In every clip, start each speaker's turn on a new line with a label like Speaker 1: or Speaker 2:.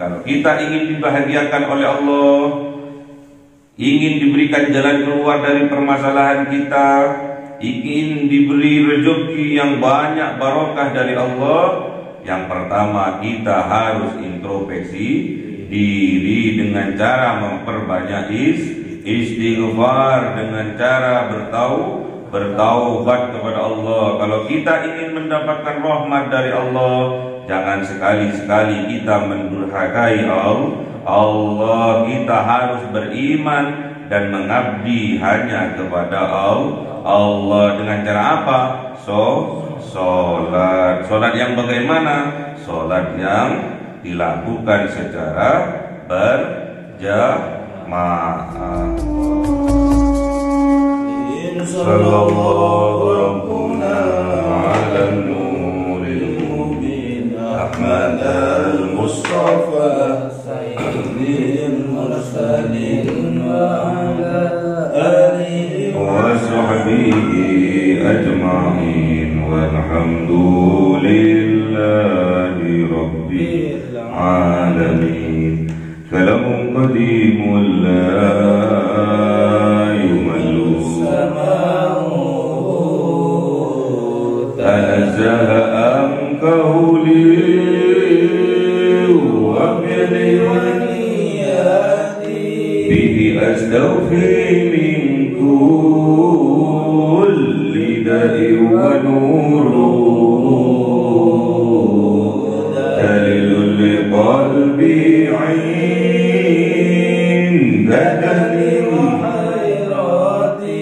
Speaker 1: Kalau kita ingin dibahagiakan oleh Allah, ingin diberikan jalan keluar dari permasalahan kita, ingin diberi rezeki yang banyak barokah dari Allah, yang pertama kita harus introspeksi diri dengan cara memperbanyak istighfar, dengan cara bertaubat kepada Allah. Kalau kita ingin mendapatkan rahmat dari Allah, jangan sekali-sekali kita mendurhakai Allah. Kita harus beriman dan mengabdi hanya kepada Allah. Dengan cara apa? Sholat yang bagaimana? Sholat yang dilakukan secara berjamaah. Sallallahu rabbuna ala nuril mubin Ahmad al-Mustafa sayyidil mursalin wa ala alihi wa sahbihi ajma'in walhamdulillahi rabbil alamin. Kalamun qadimun la yumallu tanazzaha am qawli wa bi'niyati bihi astawfi min kulli da'i wa nuru dalilul liqalbi 'inda dalil hayrati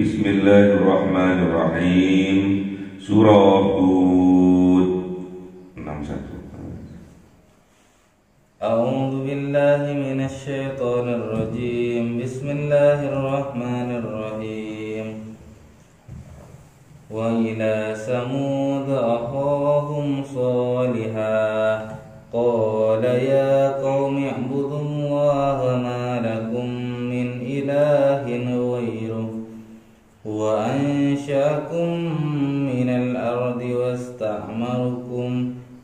Speaker 1: Bismillahirrahmanirrahim. Surah Hud 61. A'udzu billahi minasy syaithanir rajim. Bismillahirrahmanirrahim. Wa ila samud akhahum salihah qala ya qaumi ibudullaha ma lakum min ilahin ghairuh wa ansha'akum minal ardi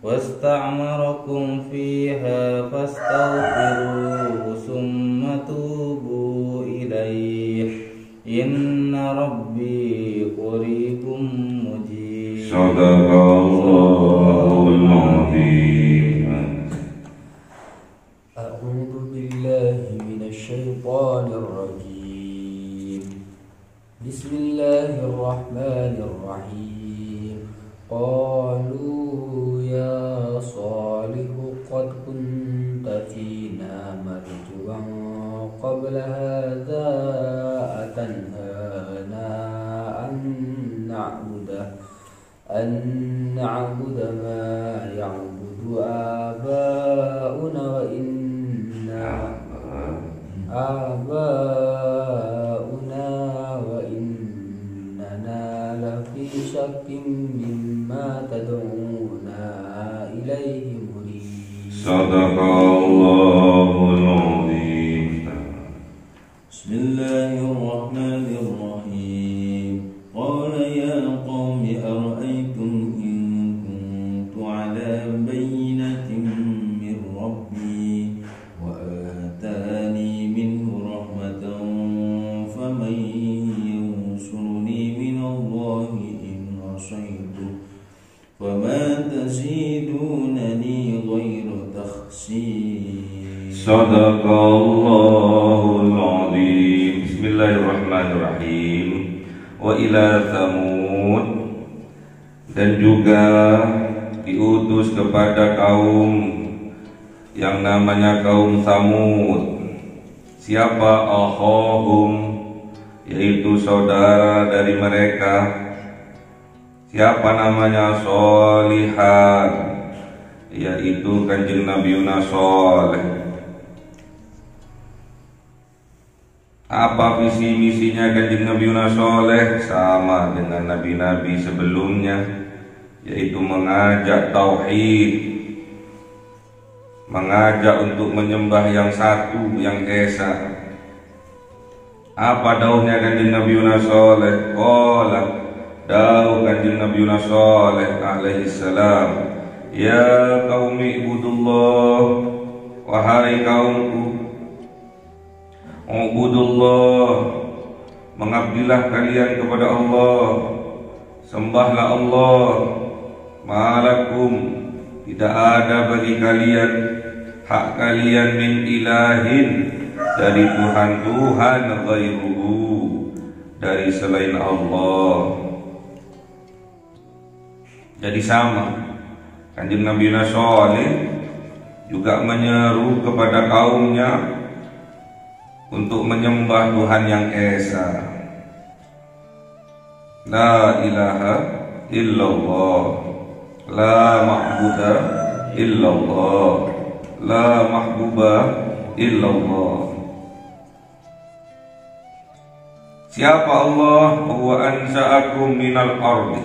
Speaker 1: wasta'marakum fiha fastaghfiruhu summa tubu ilayhi inna rabbi qaribun mujib. Shadaqallahul azim.
Speaker 2: A'udzu billahi minasy syaithanir rajim. Bismillahirrahmanirrahim. Qalu ya Salihu qad kunta fina marjuwan qabla hadza atanhana an na'budu ma ya'budu aba'una wa inna lafi syakkim mimma tad'una ilaihi murib. Sadaqallahul azim. Bismillahirrahmanirrahim. Qala ya qaumi أرأيتم إن كنت على بينة من ربي وآتاني منه رحمة فمن ينصرني من الله إن عصيته فما تزيدونني غير تخسير.
Speaker 1: Sadaqallahul azim. Bismillahirrahmanirrahim. Wa ila Thamud, dan juga diutus kepada kaum yang namanya kaum Thamud. Siapa? Akhahum, yaitu saudara dari mereka. Siapa namanya? Sholihan, yaitu kanjeng Nabi Sholeh. Apa visi misinya kanjeng Nabi Sholeh? Sama dengan nabi-nabi sebelumnya, yaitu mengajak tauhid, mengajak untuk menyembah yang satu, yang esa. Apa daunnya kanjeng Nabi Sholeh? Qala, daun kanjeng Nabi Sholeh alaihi salam, ya qaumi ibudullah, wahai kaumku, ubudullah, mengabdilah kalian kepada Allah, sembahlah Allah. Malakum, tidak ada bagi kalian, hak kalian, min ilahin, dari Tuhan-Tuhan, ghairuhu, dari selain Allah. Jadi sama, kanjeng Nabi Sholeh juga menyeru kepada kaumnya untuk menyembah Tuhan yang esa. La ilaha illallah, la ma'buda illallah, la mahbuba illallah. Siapa Allah? Huwa ansa'akum minal ardi,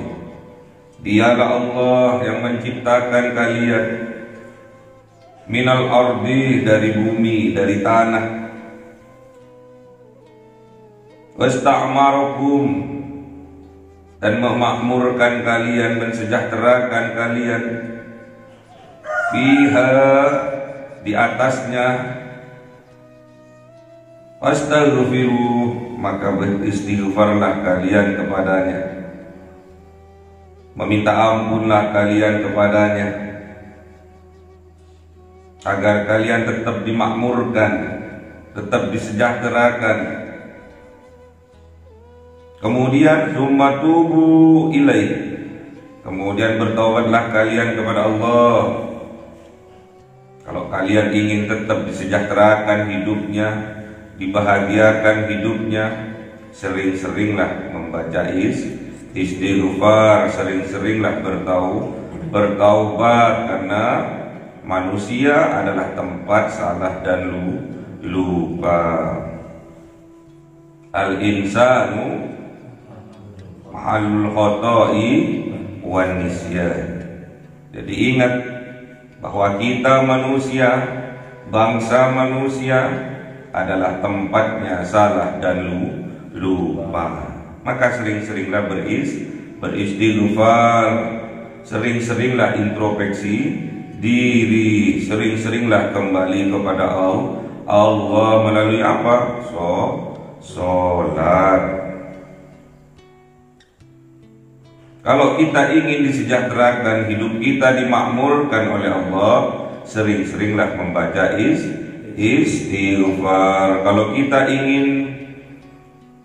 Speaker 1: dialah Allah yang menciptakan kalian, minal ardi, dari bumi, dari tanah. Wasta'marakum, dan memakmurkan kalian, mensejahterakan kalian, fiha, di atasnya. Wastaghfiruh, maka beristighfarlah kalian kepadanya, meminta ampunlah kalian kepadanya, agar kalian tetap dimakmurkan, tetap disejahterakan. Kemudian summa tubu ilaih, kemudian bertaubatlah kalian kepada Allah. Kalau kalian ingin tetap disejahterakan hidupnya, dibahagiakan hidupnya, sering-seringlah membaca istighfar, sering-seringlah bertaubat, karena manusia adalah tempat salah dan lupa. Al-insanu mahalul khoto'i wan nisyan. Jadi ingat bahwa kita manusia, bangsa manusia, adalah tempatnya salah dan lupa. Maka sering-seringlah beristighfar, sering-seringlah introspeksi diri, sering-seringlah kembali kepada Allah melalui apa? Sholat. Kalau kita ingin disejahterakan, hidup kita dimakmurkan oleh Allah, sering-seringlah membaca istighfar. Kalau kita ingin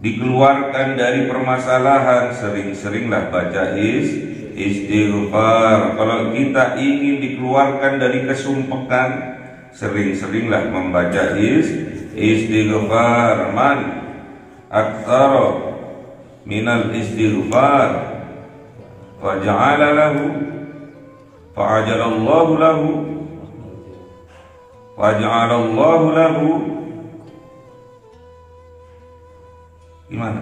Speaker 1: dikeluarkan dari permasalahan, sering-seringlah baca istighfar. Kalau kita ingin dikeluarkan dari kesumpekan, sering-seringlah membaca istighfar. Man aktsara minal istighfar faja'ala lahu fa'ajalallahu lahu faja'alallahu lahu. Gimana?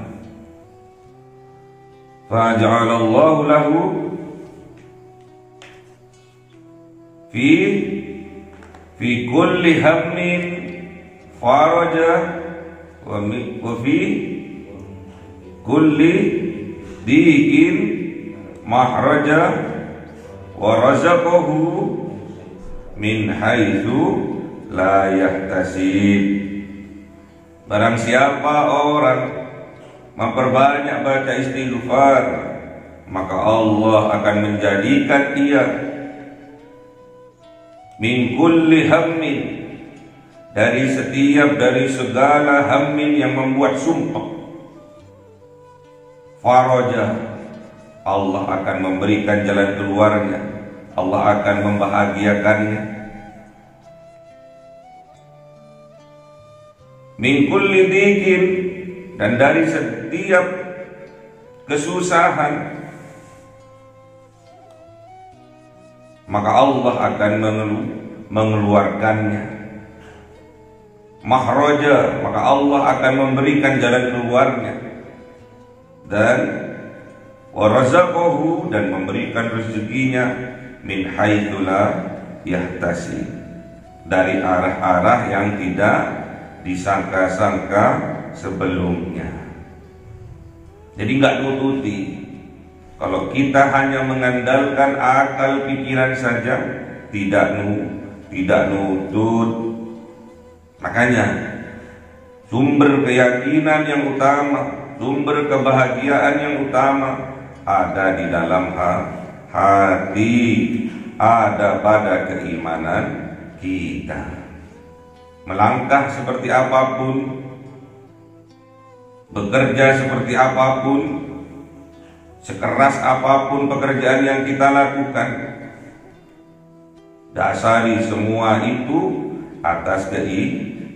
Speaker 1: Faja'alallahu lahu fi kulli hammin faraja wa fi kulli dikin mahraja wa razaqahu min haitsu la yahtasib. Barang siapa orang memperbanyak baca istighfar, maka Allah akan menjadikan dia min kulli hammin, dari segala hammin yang membuat sumpah, faraja, Allah akan memberikan jalan keluarnya, Allah akan membahagiakannya. Min kulli dhikin, dan dari setiap kesusahan, maka Allah akan mengeluarkannya. Mahraja, maka Allah akan memberikan jalan keluarnya. Dan warazaqahu, dan memberikan rezekinya min haitsu la yahtasib, dari arah-arah yang tidak disangka-sangka sebelumnya. Jadi nggak nututi. Kalau kita hanya mengandalkan akal pikiran saja, tidak nutut. Makanya sumber keyakinan yang utama, sumber kebahagiaan yang utama ada di dalam hati, ada pada keimanan kita. Melangkah seperti apapun, bekerja seperti apapun, sekeras apapun pekerjaan yang kita lakukan, dasari semua itu atas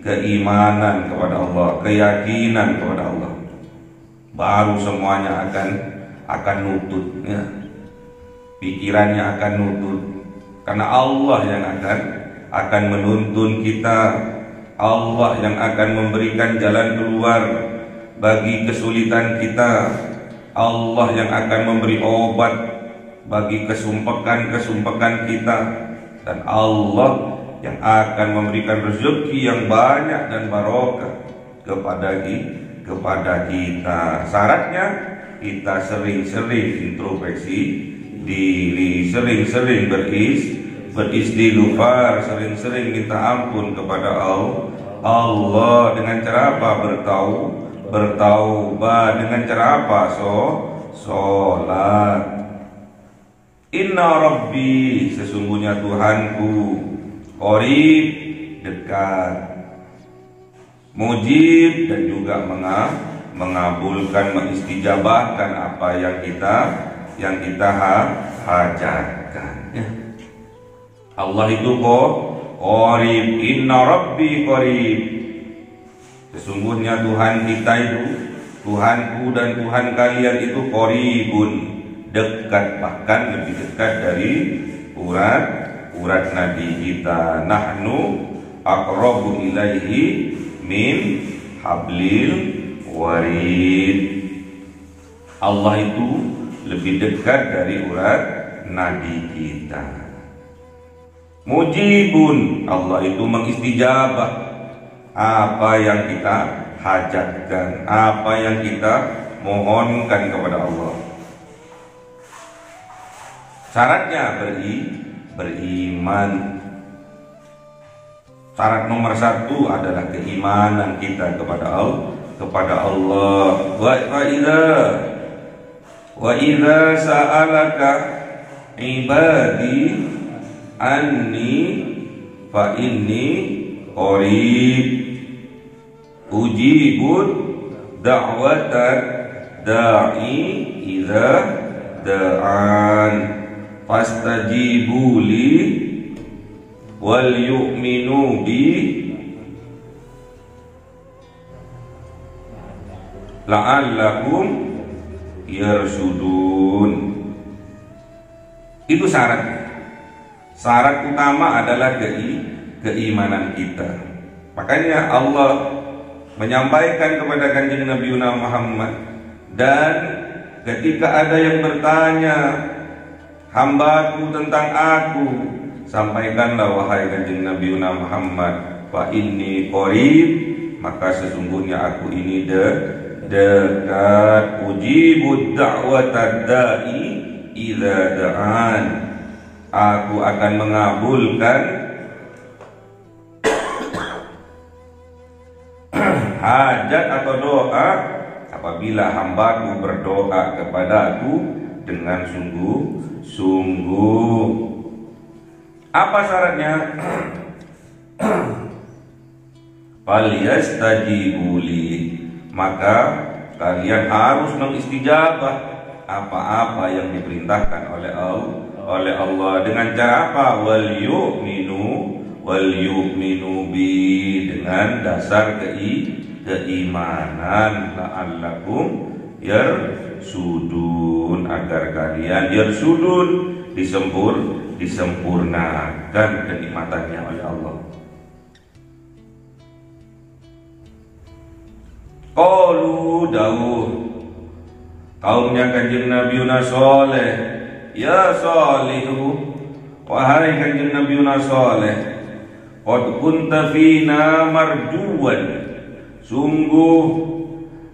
Speaker 1: keimanan kepada Allah, keyakinan kepada Allah. Baru semuanya akan nutut, ya. Pikirannya akan nutut, karena Allah yang akan menuntun kita. Allah yang akan memberikan jalan keluar bagi kesulitan kita. Allah yang akan memberi obat bagi kesumpakan kita. Dan Allah yang akan memberikan rezeki yang banyak dan barokah kepada kita. Syaratnya kita sering-sering introspeksi diri, sering-sering beristighfar, sering-sering minta ampun kepada Allah. Dengan cara apa? Bertaubat. Dengan cara apa? Sholat. Inna Rabbi, sesungguhnya Tuhanku, qarib, dekat, mujib, dan juga mengabulkan, mengistijabahkan apa yang kita hajatkan, ya. Allah itu qarib, inna Rabbi qarib. Sesungguhnya Tuhan kita itu, Tuhanku dan Tuhan kalian itu qaribun, dekat, bahkan lebih dekat dari urat nadi kita. Nahnu aqrabu ilaihi min hablil warid. Allah itu lebih dekat dari urat nadi kita. Mujibun, Allah itu mengistijabah apa yang kita hajatkan, apa yang kita mohonkan kepada Allah. Syaratnya beriman. Syarat nomor 1 adalah keimanan kita kepada Allah. Wa idza sa'alaka ibadi anni fa inni qarib ujibud da'watan da'i idza da'an fastajibu li wal yu'minu bi la'allakum yarsudun. Itu syaratnya. Syarat utama adalah keimanan kita. Makanya Allah menyampaikan kepada kanjeng Nabi Muhammad, dan ketika ada yang bertanya, hambaku tentang aku, sampaikanlah wahai kanjeng Nabi Muhammad, fa inni qarib, maka sesungguhnya aku ini dekat, ujibud da'watad da'i idza da'an, aku akan mengabulkan hajat atau doa apabila hambaku berdoa kepadaku dengan sungguh-sungguh. Apa syaratnya? Falyastajibu li, maka kalian harus mengistijabah apa-apa yang diperintahkan oleh Allah. Dengan cara apa? Wal yu'minu bi, dengan dasar keimanan. La'allakum yarsudun, agar kalian yarsudun, disempurnakan kenikmatannya oleh Allah. Qalu dawuh kaumnya Kanjeng Nabi Saleh, ya Salihu, wahai Kanjeng Nabi Saleh, qad kunta fina marjuwan, sungguh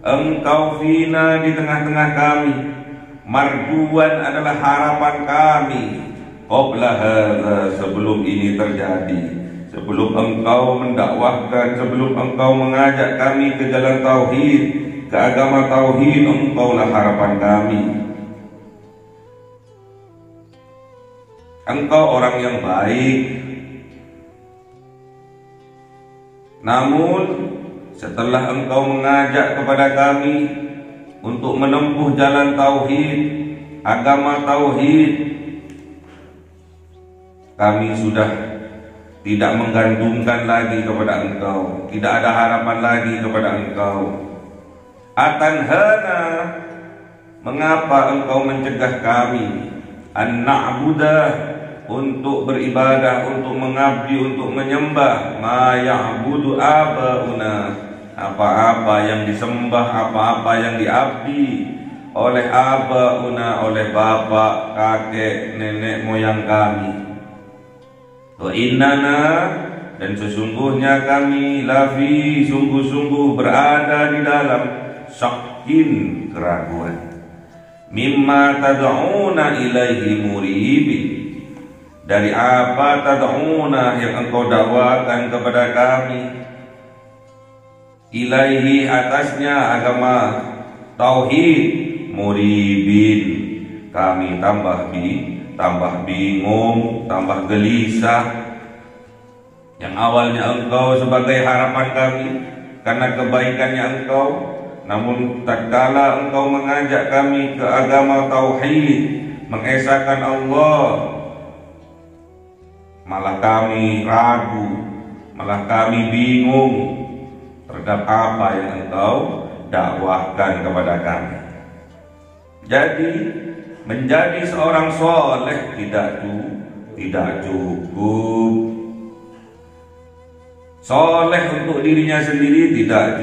Speaker 1: engkau fina di tengah-tengah kami. Marjuwan adalah harapan kami. Qabla hadza, sebelum ini terjadi, sebelum engkau mendakwahkan, sebelum engkau mengajak kami ke jalan tauhid, ke agama tauhid, engkaulah harapan kami. Engkau orang yang baik. Namun setelah engkau mengajak kepada kami untuk menempuh jalan tauhid, agama tauhid, kami sudah tidak menggantungkan lagi kepada engkau, tidak ada harapan lagi kepada engkau. Atanhana, mengapa engkau mencegah kami? An na'budah, untuk beribadah, untuk mengabdi, untuk menyembah. Ma ya'budu abauna, apa-apa yang disembah, apa-apa yang diabdi oleh abauna, oleh bapak, kakek, nenek moyang kami. Wa innana, dan sesungguhnya kami, lafi, sungguh-sungguh berada di dalam syakin, keraguan, mimma tad'una ilaihi muribin, dari apa tad'una yang engkau dakwakan kepada kami, ilaihi, atasnya agama tauhid, muribin, kami tambah bingung, tambah gelisah. Yang awalnya engkau sebagai harapan kami karena kebaikannya engkau, namun tatkala engkau mengajak kami ke agama tauhid, mengesahkan Allah, malah kami ragu, malah kami bingung terhadap apa yang engkau dakwahkan kepada kami. Jadi menjadi seorang soleh tidak cukup. Soleh untuk dirinya sendiri tidak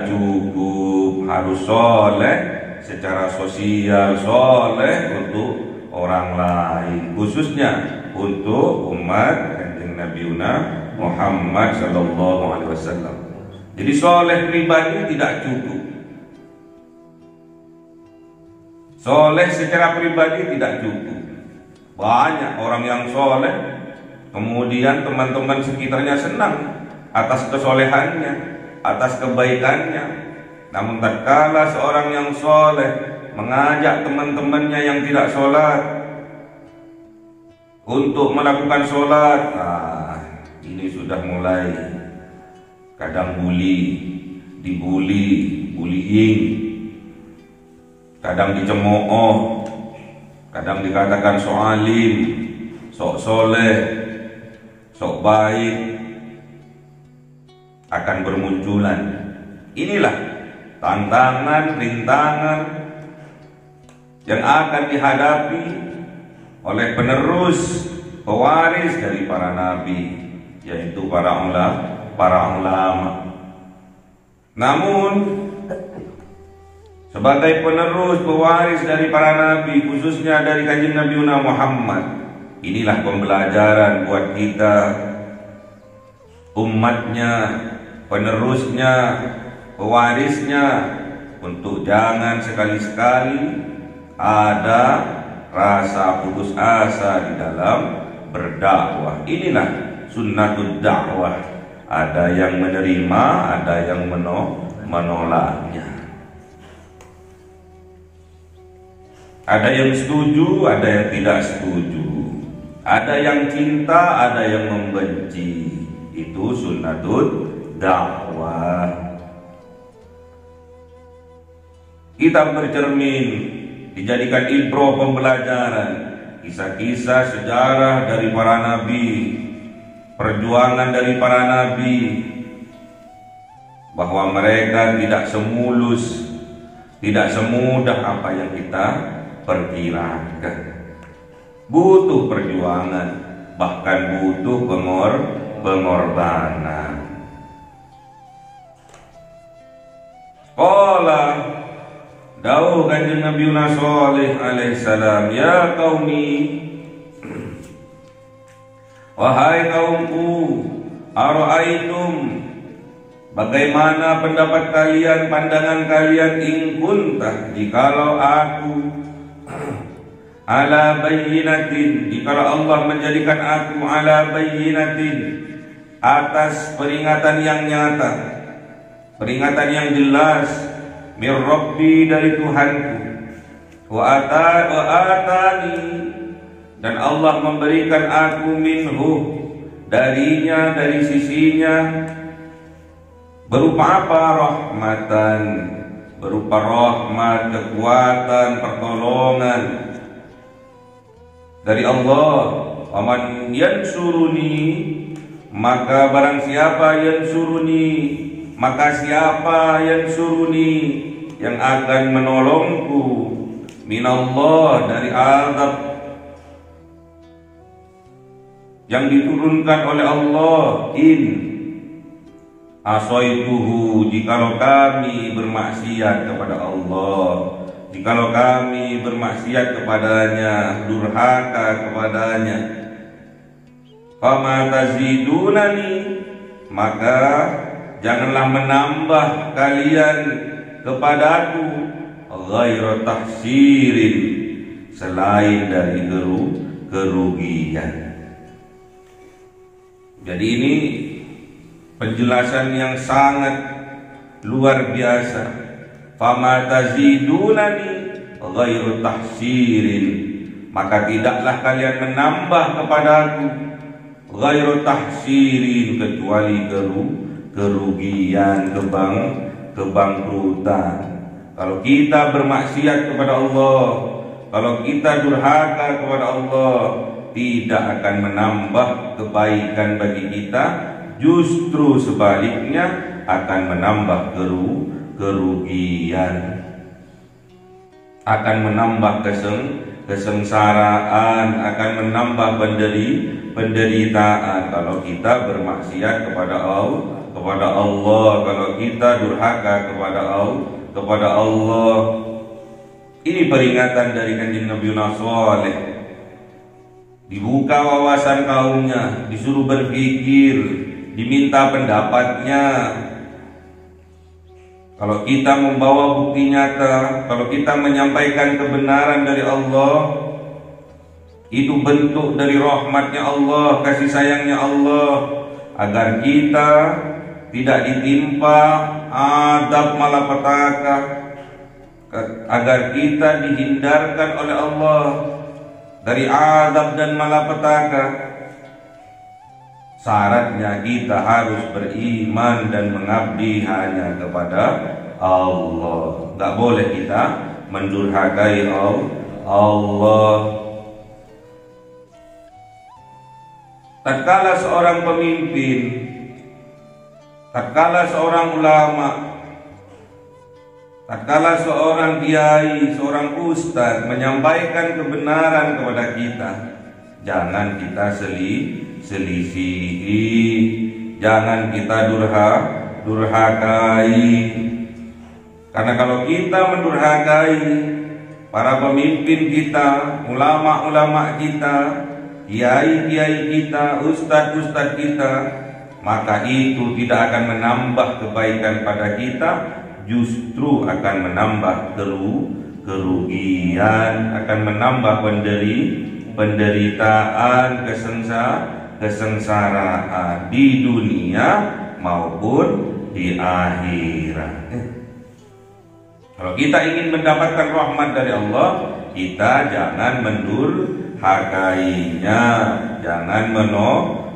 Speaker 1: cukup. Harus soleh secara sosial, soleh untuk orang lain, khususnya untuk umat Kanjeng Nabi Muhammad sallallahu alaihi wasallam. Jadi soleh pribadi tidak cukup. Soleh secara pribadi tidak cukup. Banyak orang yang soleh, kemudian teman-teman sekitarnya senang atas kesolehannya, atas kebaikannya. Namun tatkala seorang yang soleh mengajak teman-temannya yang tidak sholat untuk melakukan sholat, ini sudah mulai kadang bullying, kadang dicemooh, kadang dikatakan sok alim, sok soleh, sok baik, akan bermunculan. Inilah tantangan, rintangan yang akan dihadapi oleh penerus, pewaris dari para nabi, yaitu para ulama. Namun sebagai penerus, pewaris dari para nabi, khususnya dari Kanjeng Nabi Muhammad, inilah pembelajaran buat kita, umatnya, penerusnya, pewarisnya, untuk jangan sekali-sekali ada rasa putus asa di dalam berdakwah. Inilah sunnatud dakwah. Ada yang menerima, ada yang menolaknya. Ada yang setuju, ada yang tidak setuju. Ada yang cinta, ada yang membenci. Itu sunnatud dakwah. Kita bercermin, dijadikan ibrah pembelajaran, kisah-kisah sejarah dari para nabi, perjuangan dari para nabi, bahwa mereka tidak semulus, tidak semudah apa yang kita perkirakan. Butuh perjuangan, bahkan butuh pengorbanan. Qala dawuh kanjeng Nabi Shalih alaihi salam, ya qaumi, wahai kaumku, ara'aitum, bagaimana pendapat kalian, pandangan kalian, in kuntah, jikalau aku ala bayyinatin, jikalau Allah menjadikan aku ala bayyinatin, atas peringatan yang nyata, peringatan yang jelas, mir Rabbi, dari Tuhanku, wa atani, dan Allah memberikan aku minhu, darinya, dari sisinya, berupa apa? Rahmatan, berupa rahmat, kekuatan, pertolongan dari Allah. Waman yansuruni, maka barang siapa yansuruni, maka siapa yansuruni, yang akan menolongku, minallah, dari azab yang diturunkan oleh Allah, in asaituhu, jikalau kami bermaksiat kepada Allah, jikalau kami bermaksiat kepadanya, durhaka kepadanya, fama tazidunani, maka janganlah menambah kalian kepadaku, ghairu tahsirin, selain dari kerugian. Jadi ini penjelasan yang sangat luar biasa. Fama tazidunani ghairu tahsirin, maka tidaklah kalian menambah kepadaku, ghairu tahsirin, kecuali kerugian, kebangkrutan. Kalau kita bermaksiat kepada Allah, kalau kita durhaka kepada Allah, tidak akan menambah kebaikan bagi kita, justru sebaliknya akan menambah kerugian, akan menambah kesengsaraan, akan menambah penderitaan kalau kita bermaksiat kepada Allah, kalau kita durhaka kepada Allah. Ini peringatan dari kanjeng Nabi Shalih. Dibuka wawasan kaumnya, disuruh berpikir, diminta pendapatnya. Kalau kita membawa bukti nyata, kalau kita menyampaikan kebenaran dari Allah, itu bentuk dari rahmatnya Allah, kasih sayangnya Allah, agar kita tidak ditimpa adab malapetaka, agar kita dihindarkan oleh Allah dari adab dan malapetaka. Syaratnya kita harus beriman dan mengabdi hanya kepada Allah. Gak boleh kita mendurhakai Allah. Tatkala seorang pemimpin, tatkala seorang ulama, tatkala seorang kiai, seorang ustadz menyampaikan kebenaran kepada kita, jangan kita selisihi, jangan kita durhakai. Karena kalau kita mendurhakai para pemimpin kita, ulama-ulama kita, kiai-kiai kita, ustadz-ustadz kita, maka itu tidak akan menambah kebaikan pada kita, justru akan menambah kerugian, akan menambah penderitaan, kesengsaraan di dunia maupun di akhirat. Kalau kita ingin mendapatkan rahmat dari Allah, kita jangan mendurhakainya, jangan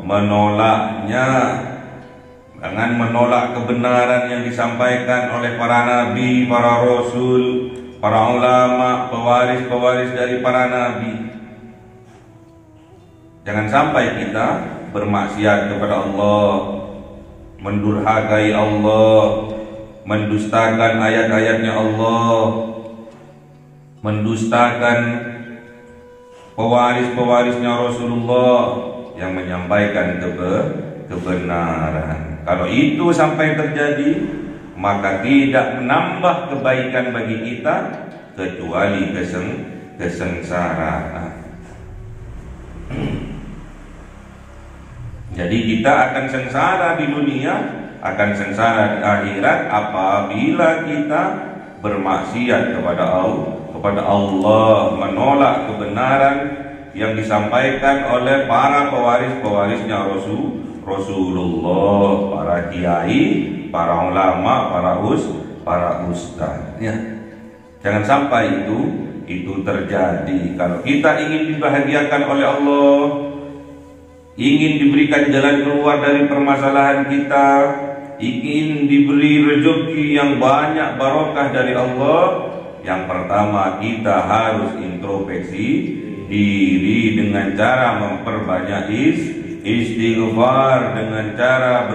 Speaker 1: menolaknya, jangan menolak kebenaran yang disampaikan oleh para nabi, para rasul, para ulama, pewaris dari para nabi. Jangan sampai kita bermaksiat kepada Allah, mendurhakai Allah, mendustakan ayat-ayatnya Allah, mendustakan pewaris-pewarisnya Rasulullah yang menyampaikan kebenaran. Kalau itu sampai terjadi, maka tidak menambah kebaikan bagi kita kecuali kesengsaraan. Jadi kita akan sengsara di dunia, akan sengsara di akhirat apabila kita bermaksiat kepada Allah, menolak kebenaran yang disampaikan oleh para pewaris-pewarisnya Rasulullah, para kiai, para ulama, para ustaz. Ya. Jangan sampai itu terjadi. Kalau kita ingin dibahagiakan oleh Allah, ingin diberikan jalan keluar dari permasalahan kita, ingin diberi rezeki yang banyak barokah dari Allah, yang pertama kita harus introspeksi diri dengan cara memperbanyak istighfar, dengan cara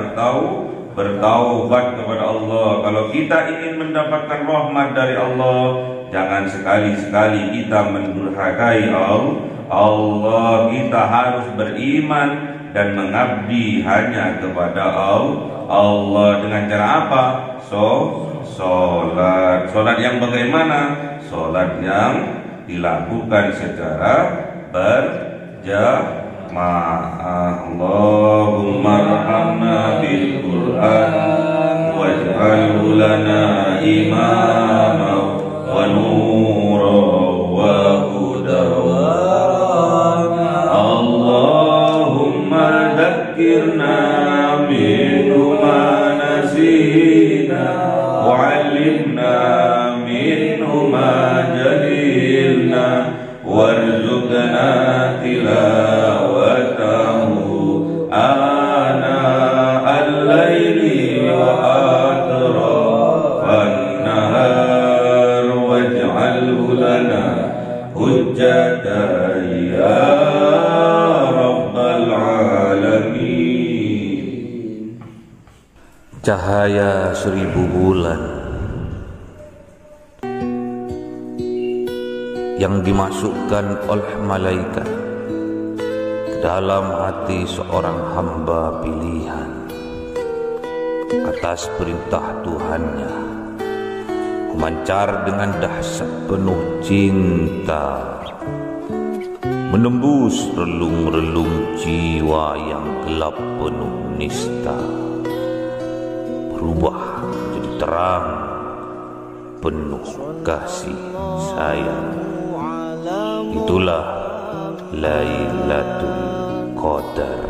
Speaker 1: bertaubat kepada Allah. Kalau kita ingin mendapatkan rahmat dari Allah, jangan sekali-sekali kita mendurhakai Allah. Kita harus beriman dan mengabdi hanya kepada Allah. Dengan cara apa? Sholat yang bagaimana? Sholat yang dilakukan secara berjamaah. Allahumma arhamna bil Qur'an waj'alhu lana imama wa nura wa huda. Allahumma dhakkirna minhu ma nasina wa'allimna minhu ma jahilna warzuqna tilawatahu ana al-laili wa atrafan nahar waj'alhu lana hujjatan ya rabbal alamin.
Speaker 3: Cahaya 1000 bulan yang dimasukkan oleh malaikat ke dalam hati seorang hamba pilihan atas perintah Tuhannya, memancar dengan dahsyat penuh cinta, menembus relung-relung jiwa yang gelap penuh nista, berubah menjadi terang penuh kasih sayang. Itulah Lailatul Qadar.